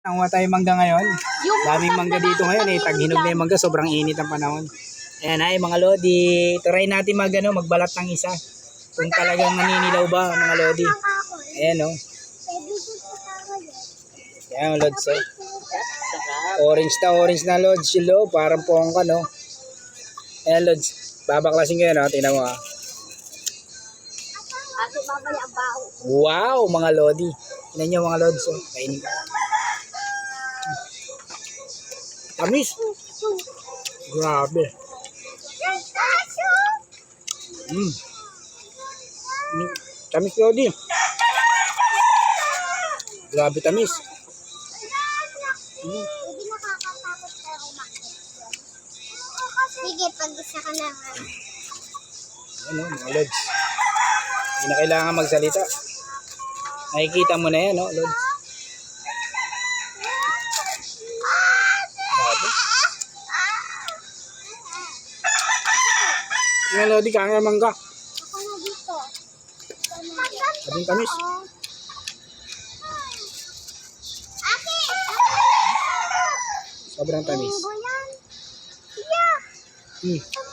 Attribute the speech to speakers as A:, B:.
A: Nanguha tayo mangga ngayon. Daming mangga dito ngayon eh. Taghinog na yung mangga. Sobrang init ang panahon. Ayan ay mga lodi. Try natin magbalat ng isa. Kung talagang naninilaw ba mga lodi. Ayan o. Ayan lods o. Orange na lods. Silo. Parang pongka no. Ayan lods. Babaklasin ko yun o. Tingnan mo ha. Wow mga lodi. Tingnan nyo mga lods o. Kainin ko. Tamis. Grabe. Tamis lodi. Grabe tamis.
B: Sige, pag-isa ka na.
A: Ano, mga lods. Hindi na kailangan magsalita. Nakikita mo na yan, no, lods. Grabe. Mga lodi, kaya mangga.
B: Ako na dito.
A: Sabing tamis.
B: Ate!
A: Sobrang tamis.
B: Linggo yan. Yeah.